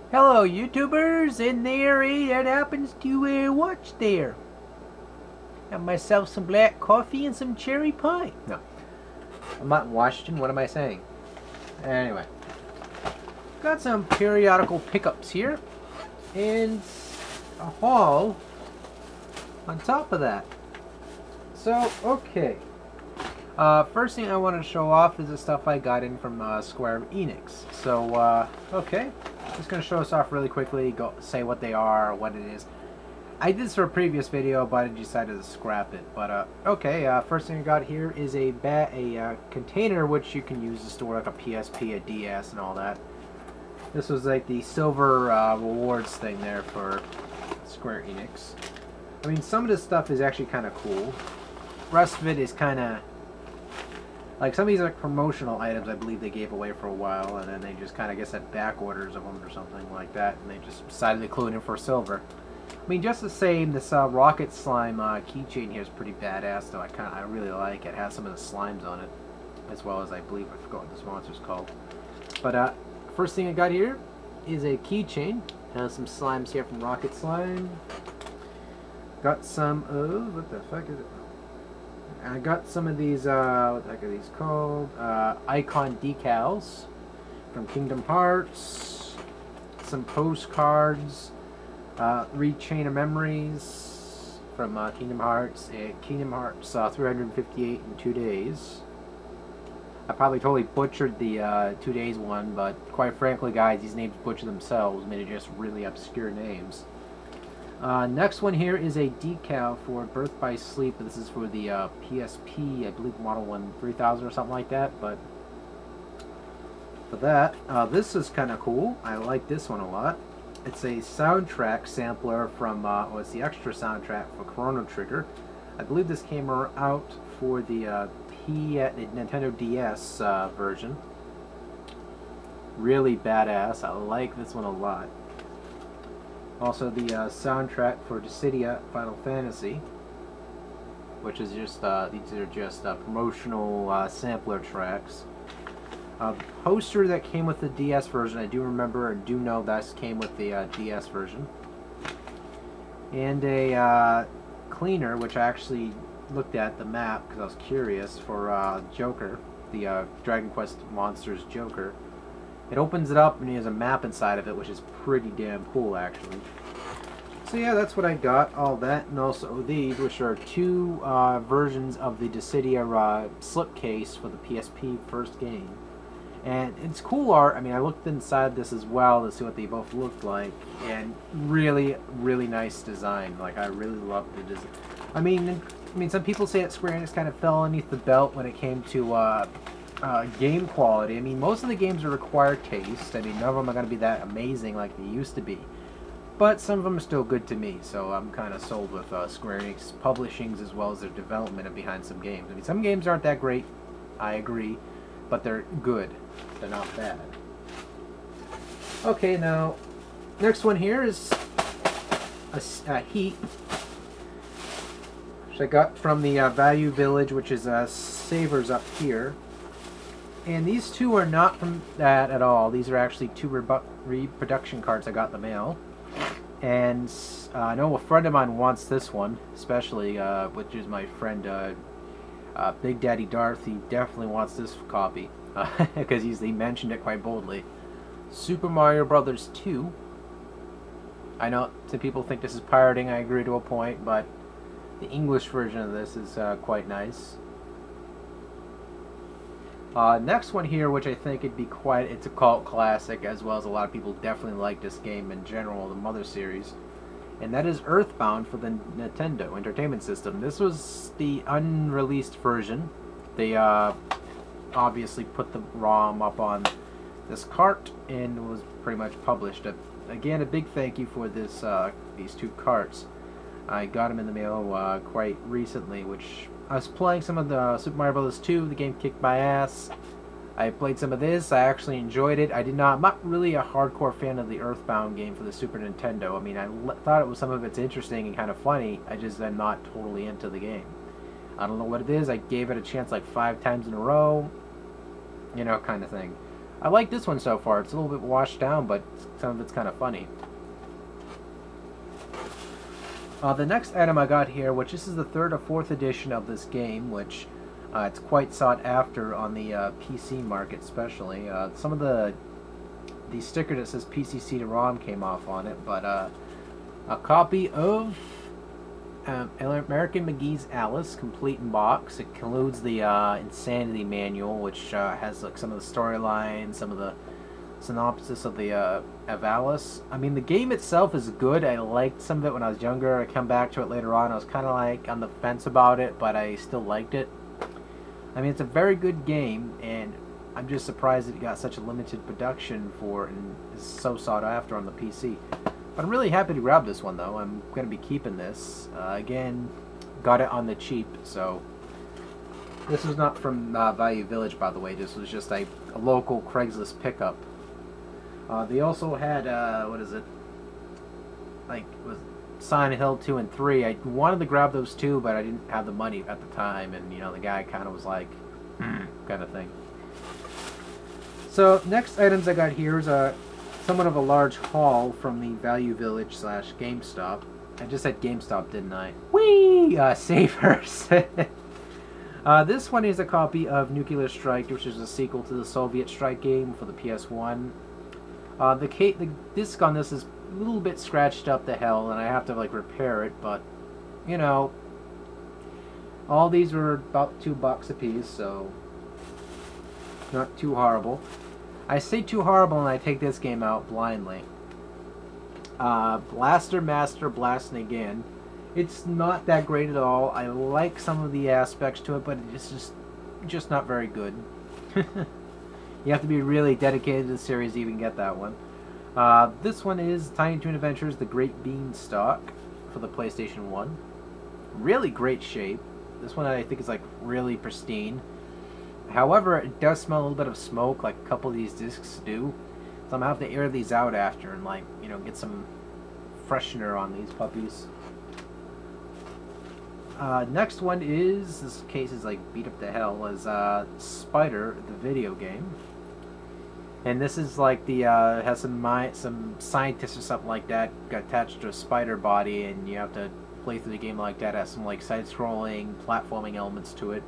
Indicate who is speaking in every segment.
Speaker 1: Hello, YouTubers, and there that happens to watch there. Have myself some black coffee and some cherry pie. No, I'm not in Washington. What am I saying? Anyway, got some periodical pickups here, and a haul on top of that. So, okay. First thing I want to show off is the stuff I got in from Square Enix. So, okay. Just going to show us off really quickly, go say what they are, what it is. I did this for a previous video, but I decided to scrap it. But, okay, first thing I got here is a container which you can use to store like a PSP, a DS, and all that. This was like the silver rewards thing there for Square Enix. I mean, some of this stuff is actually kind of cool. The rest of it is kind of... like, some of these are like promotional items I believe they gave away for a while, and then they just kind of, I guess, had back orders of them or something like that, and they just decided to include it for silver. I mean, just the same, this Rocket Slime keychain here is pretty badass, though. I really like it. It has some of the slimes on it, as well as, I believe, I forgot what this monster's called. But, first thing I got here is a keychain. Has some slimes here from Rocket Slime. Got some, what the fuck is it? I got some of these, what the heck are these called? Icon decals from Kingdom Hearts. Some postcards. Read Chain of Memories from Kingdom Hearts. Kingdom Hearts 358 in 2 days. I probably totally butchered the 2 days one, but quite frankly, guys, these names butcher themselves. I mean, they're just really obscure names. Next one here is a decal for Birth by Sleep. This is for the PSP, I believe Model 1 3000 or something like that. But for that, this is kind of cool. I like this one a lot. It's a soundtrack sampler from, it's the extra soundtrack for Chrono Trigger. I believe this came out for the Nintendo DS version. Really badass. I like this one a lot. Also, the soundtrack for Dissidia Final Fantasy, which is just, these are just promotional sampler tracks. The poster that came with the DS version, I do remember and do know that came with the DS version. And a cleaner, which I actually looked at the map because I was curious, for Joker, the Dragon Quest Monsters Joker. It opens it up and there's a map inside of it, which is pretty damn cool, actually. So yeah, that's what I got. All that, and also these, which are two versions of the Dissidia slipcase for the PSP first game. And it's cool art. I mean, I looked inside this as well to see what they both looked like, and really, really nice design. Like, I really love the design. I mean, some people say that Square Enix kind of fell underneath the belt when it came to game quality. I mean, most of the games are required taste. I mean, none of them are going to be that amazing like they used to be. But some of them are still good to me, so I'm kind of sold with Square Enix publishings as well as their development behind some games. I mean, some games aren't that great, I agree, but they're good. They're not bad. Okay, now, next one here is a Heat, which I got from the Value Village, which is Savers up here. And these two are not from that at all. These are actually two reproduction cards I got in the mail. And I know a friend of mine wants this one, especially, which is my friend Big Daddy Darth. He definitely wants this copy, because he mentioned it quite boldly. Super Mario Brothers 2. I know some people think this is pirating, I agree to a point, but the English version of this is quite nice. Next one here, which I think it'd be it's a cult classic, as well as a lot of people definitely like this game in general, the Mother series. And that is Earthbound for the Nintendo Entertainment System. This was the unreleased version. They obviously put the ROM up on this cart and was pretty much published. Again, a big thank you for this these two carts. I got them in the mail quite recently, which I was playing some of the Super Mario Bros. 2. The game kicked my ass. I played some of this. I actually enjoyed it. I'm not really a hardcore fan of the Earthbound game for the Super Nintendo. I mean, I thought it was some of it's interesting and kind of funny. I just am not totally into the game. I don't know what it is. I gave it a chance like 5 times in a row. You know, kind of thing. I like this one so far. It's a little bit washed down, but some of it's kind of funny. The next item I got here, which this is the 3rd or 4th edition of this game, which it's quite sought after on the PC market especially. Some of the sticker that says PC CD-ROM came off on it, but a copy of American McGee's Alice, complete in box. It includes the Insanity Manual, which has like some of the storylines, some of the synopsis of the of Alice. I mean, the game itself is good. I liked some of it when I was younger. I come back to it later on. I was kind of like on the fence about it, but I still liked it. I mean, it's a very good game, and I'm just surprised that it got such a limited production for and is so sought after on the PC. But I'm really happy to grab this one, though. I'm going to be keeping this. Again, got it on the cheap, so... This was not from Value Village, by the way. This was just a local Craigslist pickup. They also had, what is it? Like, it was Silent Hill 2 and 3. I wanted to grab those two, but I didn't have the money at the time. And, you know, the guy kind of was like, kind of thing. So, next items I got here is somewhat of a large haul from the Value Village / GameStop. I just said GameStop, didn't I? Whee! Savers. This one is a copy of Nuclear Strike, which is a sequel to the Soviet Strike game for the PS1. The disc on this is a little bit scratched up to hell, and I have to like repair it, but you know, all these were about $2 a piece, so not too horrible. I say too horrible, and I take this game out blindly. Blaster Master Blasting Again. It's not that great at all. I like some of the aspects to it, but it's just not very good. You have to be really dedicated to the series to even get that one. This one is Tiny Toon Adventures: The Great Beanstalk for the PlayStation 1. Really great shape. This one I think is like really pristine. However, it does smell a little bit of smoke, like a couple of these discs do. So I'm gonna have to air these out after and, like, you know, get some freshener on these puppies. Next one is, this case is like beat up to hell, is Spider, the video game. And this is like the, has some scientists or something like that got attached to a spider body, and you have to play through the game like that. It has some like side-scrolling, platforming elements to it.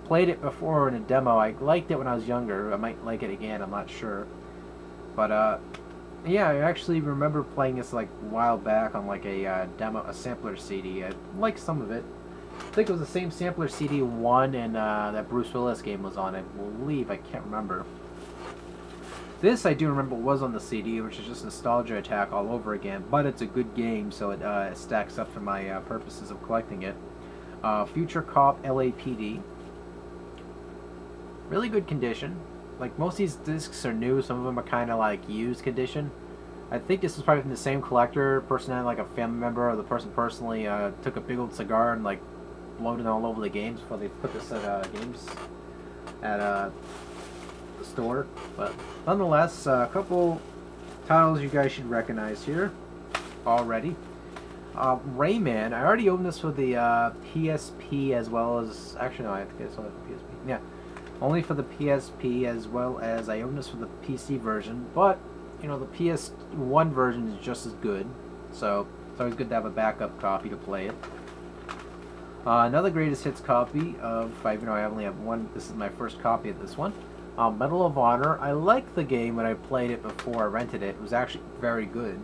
Speaker 1: Played it before in a demo. I liked it when I was younger. I might like it again, I'm not sure. But, yeah, I actually remember playing this like a while back on like a sampler CD. I liked some of it. I think it was the same sampler CD one and that Bruce Willis game was on, I believe. I can't remember. This I do remember was on the CD, which is just nostalgia attack all over again. But it's a good game, so it stacks up for my purposes of collecting it. Future Cop LAPD. Really good condition. Like, most of these discs are new. Some of them are kind of like used condition. I think this is probably from the same collector. Person had like a family member, or the person personally took a big old cigar and like blowed it all over the games before they put this at games at the store. But nonetheless, a couple titles you guys should recognize here already. Rayman. I already owned this for the PSP as well as, actually no, I think it's only for PSP. Yeah, only for the PSP, as well as I own this for the PC version. But you know, the PS1 version is just as good, so it's always good to have a backup copy to play it. Another greatest hits copy of, even though I only have one, this is my first copy of this one. Medal of Honor. I liked the game when I played it before I rented it. It was actually very good.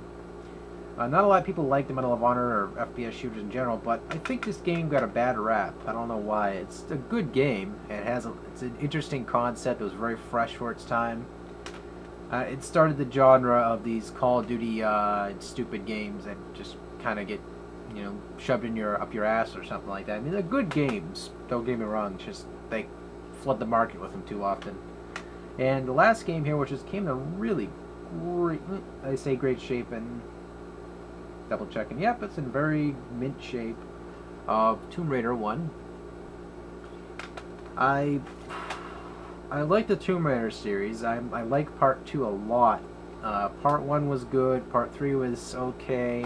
Speaker 1: Not a lot of people like the Medal of Honor or FPS shooters in general, but I think this game got a bad rap. I don't know why. It's a good game. It's an interesting concept. It was very fresh for its time. It started the genre of these Call of Duty stupid games that just kind of get, you know, shoved in up your ass or something like that. I mean, they're good games. Don't get me wrong. It's just they flood the market with them too often. And the last game here, which just came in really great, I say great shape, and double checking. Yep, it's in very mint shape. Tomb Raider 1. I like the Tomb Raider series. I like Part 2 a lot. Part 1 was good. Part 3 was okay.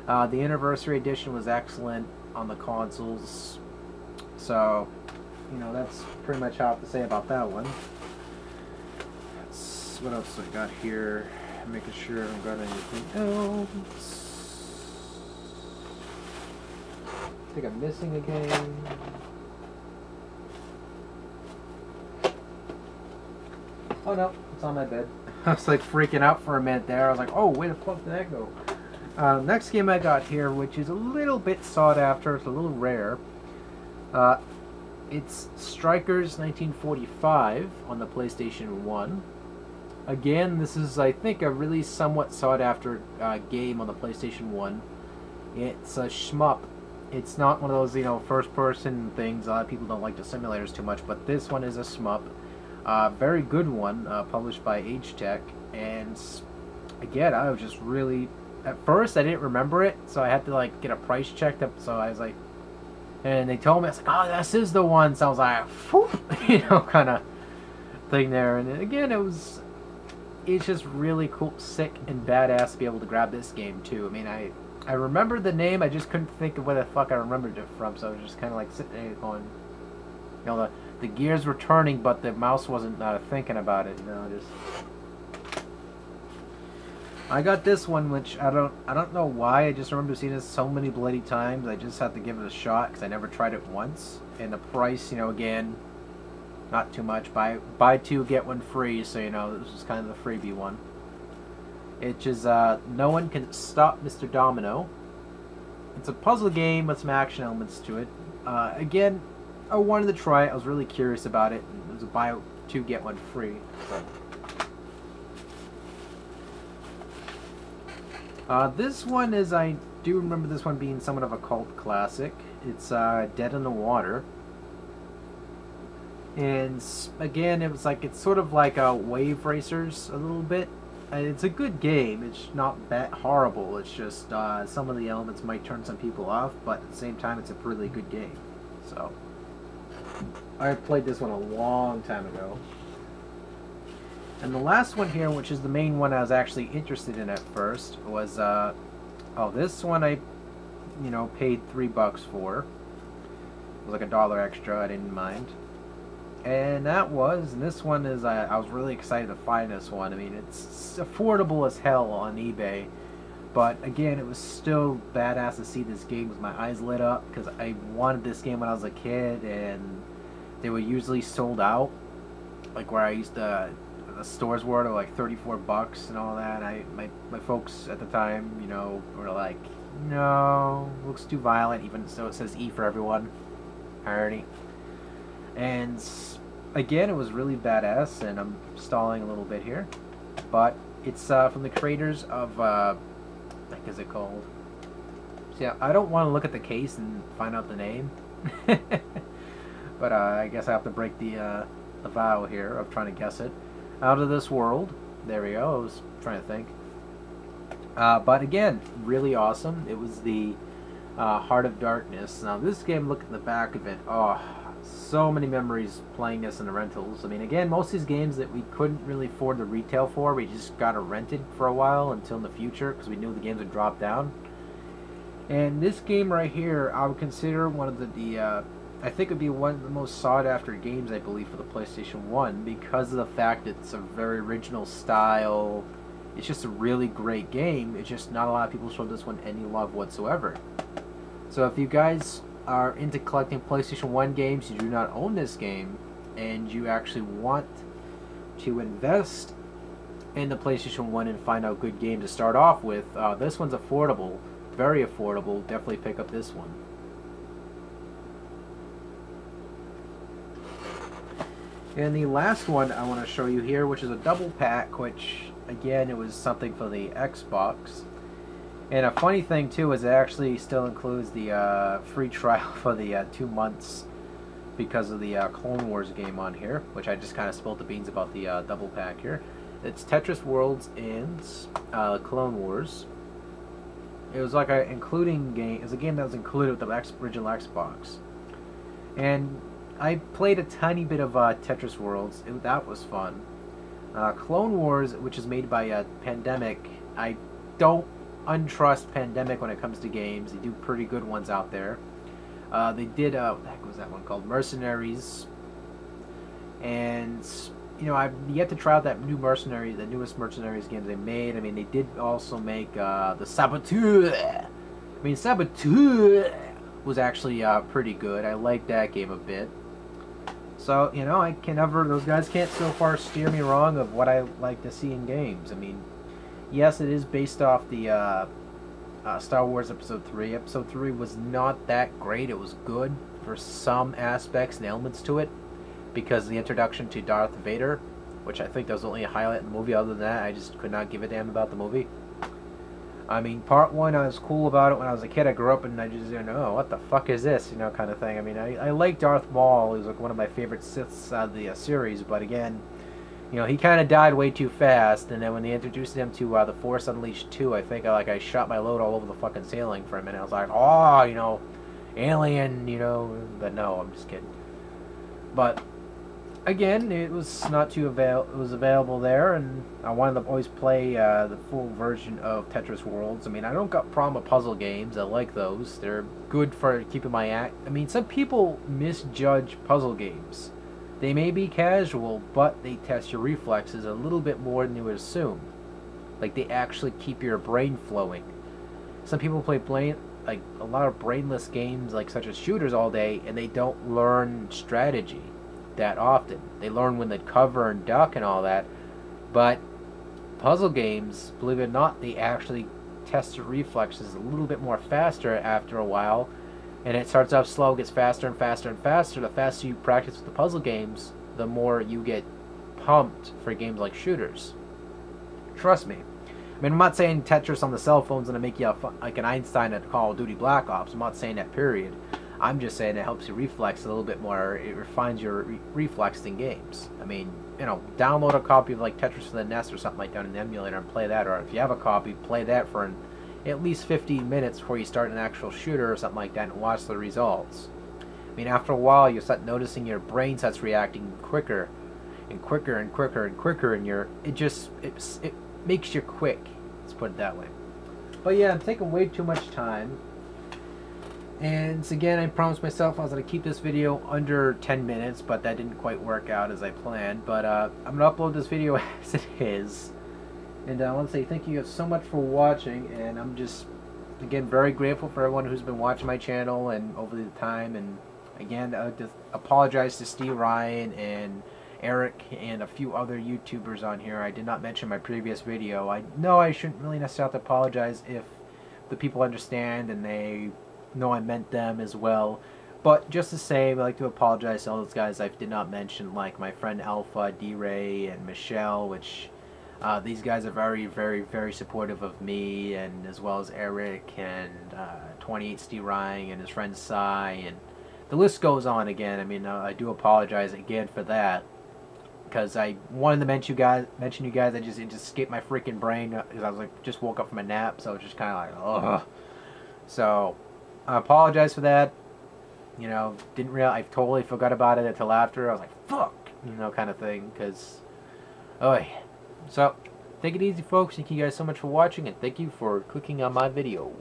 Speaker 1: The Anniversary Edition was excellent on the consoles. So, you know, that's pretty much all I have to say about that one. what else I got here? Making sure I haven't got anything else. I think I'm missing a game. Oh no, it's on my bed. I was like freaking out for a minute there. I was like, oh, where the fuck did that go? Next game I got here, which is a little bit sought after. It's a little rare. It's Strikers 1945 on the PlayStation 1. Again, this is, I think, a really somewhat sought after game on the PlayStation 1. It's a shmup. It's not one of those, you know, first-person things. A lot of people don't like the simulators too much, but this one is a shmup. Very good one, published by Age Tech. And again, I was just really... At first, I didn't remember it, so I had to, like, get a price checked up. So I was like... And they told me, I was like, oh, this is the one. So I was like, whoop, you know, kind of thing there. And again, it's just really cool, sick, and badass to be able to grab this game, too. I mean, I remembered the name, I just couldn't think of where the fuck I remembered it from, so I was just kind of like sitting there going, you know, the gears were turning, but the mouse wasn't thinking about it, you know, just... I got this one, which I don't know why, I just remember seeing this so many bloody times, I just had to give it a shot, because I never tried it once, and the price, you know, again, not too much, buy two, get one free, so, you know, this was kind of the freebie one. It's just, No One Can Stop Mr. Domino. It's a puzzle game with some action elements to it. Again, I wanted to try it. I was really curious about it. It was a buy two, get one free. So. This one is, I do remember this one being somewhat of a cult classic. It's Dead in the Water. And again, it was like, it's sort of like Wave Racers a little bit. It's a good game. It's not that horrible. It's just some of the elements might turn some people off, but at the same time, it's a really good game. So, I played this one a long time ago. And the last one here, which is the main one I was actually interested in at first, was oh, this one I, you know, paid $3 for. It was like $1 extra. I didn't mind. And this one is, I was really excited to find this one. I mean, it's affordable as hell on eBay. But again, it was still badass to see this game with my eyes lit up, because I wanted this game when I was a kid, and they were usually sold out. Like where I used to, the stores were like $34 and all that. My folks at the time, you know, were like, no, looks too violent, even so it says E for everyone. Irony. And again, it was really badass, and I'm stalling a little bit here, but it's from the creators of, what is it called? So yeah, I don't want to look at the case and find out the name, but I guess I have to break the vow here of trying to guess it. Out of This World. There we go. I was trying to think. But again, really awesome. It was the Heart of Darkness. Now this game, look at the back of it. Oh, so many memories playing this in the rentals. I mean, again, most of these games that we couldn't really afford the retail for, we just got it rented for a while until in the future, because we knew the games would drop down. And this game right here, I would consider one of the I think it would be one of the most sought after games, I believe, for the PlayStation 1, because of the fact that it's a very original style. It's just a really great game. It's just not a lot of people show this one any love whatsoever. So if you guys are into collecting PlayStation 1 games, you do not own this game, and you actually want to invest in the PlayStation 1 and find out good games to start off with, this one's affordable, very affordable. Definitely pick up this one. And the last one I want to show you here, which is a double pack, which again, it was something for the Xbox. And a funny thing too is it actually still includes the free trial for the 2 months because of the Clone Wars game on here, which I just kind of spilled the beans about the double pack here. It's Tetris Worlds and Clone Wars. It was like a including game. It was a game that was included with the original Xbox. And I played a tiny bit of Tetris Worlds. That was fun. Clone Wars, which is made by Pandemic, I don't untrust Pandemic when it comes to games. They do pretty good ones out there. They did, what the heck was that one called? Mercenaries. And you know, I've yet to try out that new Mercenaries, the newest Mercenaries game they made. I mean, they did also make the Saboteur. I mean, Saboteur was actually pretty good. I like that game a bit. So, you know, I can never, those guys can't so far steer me wrong of what I like to see in games. I mean, yes, it is based off the Star Wars Episode 3. Episode 3 was not that great. It was good for some aspects and elements to it, because the introduction to Darth Vader, which I think that was only a highlight in the movie. Other than that, I just could not give a damn about the movie. I mean, part 1, I was cool about it when I was a kid. I grew up and I just didn't know, what the fuck is this, you know, kind of thing. I mean, I like Darth Maul. He was like one of my favorite Siths out of the series, but again, you know, he kind of died way too fast, and then when they introduced him to The Force Unleashed 2, I think I shot my load all over the fucking ceiling for a minute. I was like, oh, you know, alien, you know, but no, I'm just kidding. But again, it was not too it was available there, and I wanted to always play the full version of Tetris Worlds. I mean, I don't got problem with puzzle games. I like those. They're good for keeping my act. I mean, some people misjudge puzzle games. They may be casual, but they test your reflexes a little bit more than you would assume. Like, they actually keep your brain flowing. Some people play like a lot of brainless games, like such as shooters, all day, and they don't learn strategy that often. They learn when to cover and duck and all that, but puzzle games, believe it or not, they actually test your reflexes a little bit more faster after a while, and it starts off slow, gets faster and faster and faster. The faster you practice with the puzzle games, the more you get pumped for games like shooters. Trust me. I mean, I'm not saying Tetris on the cell phone's going to make you like an Einstein at Call of Duty Black Ops. I'm not saying that, period. I'm just saying it helps you reflex a little bit more. It refines your reflex in games. I mean, you know, download a copy of like Tetris for the NES or something like that in an emulator and play that. Or if you have a copy, play that for at least 15 minutes before you start an actual shooter or something like that, and watch the results. I mean, after a while, you start noticing your brain starts reacting quicker and quicker and quicker and quicker, and it makes you quick. Let's put it that way. But yeah, I'm taking way too much time. And again, I promised myself I was going to keep this video under 10 minutes, but that didn't quite work out as I planned. But I'm going to upload this video as it is. And I want to say thank you guys so much for watching, and I'm just, again, very grateful for everyone who's been watching my channel and over the time. And again, I just apologize to Steve Ryan and Eric and a few other YouTubers on here. I did not mention my previous video. I know I shouldn't really necessarily have to apologize if the people understand and they know I meant them as well. But just the same, I'd like to apologize to all those guys I did not mention, like my friend Alpha, D-Ray, and Michelle, which these guys are very, very, very supportive of me, and as well as Eric and 28 Steve Ryan and his friend Cy, and the list goes on. Again, I mean, I do apologize again for that, because I wanted to mention you guys. It just escaped my freaking brain, because I was like, just woke up from a nap, so it's just kind of like, ugh. So I apologize for that. You know, I totally forgot about it until after. I was like, fuck, you know, kind of thing, because, oh yeah. So, take it easy, folks. Thank you guys so much for watching, and thank you for clicking on my video.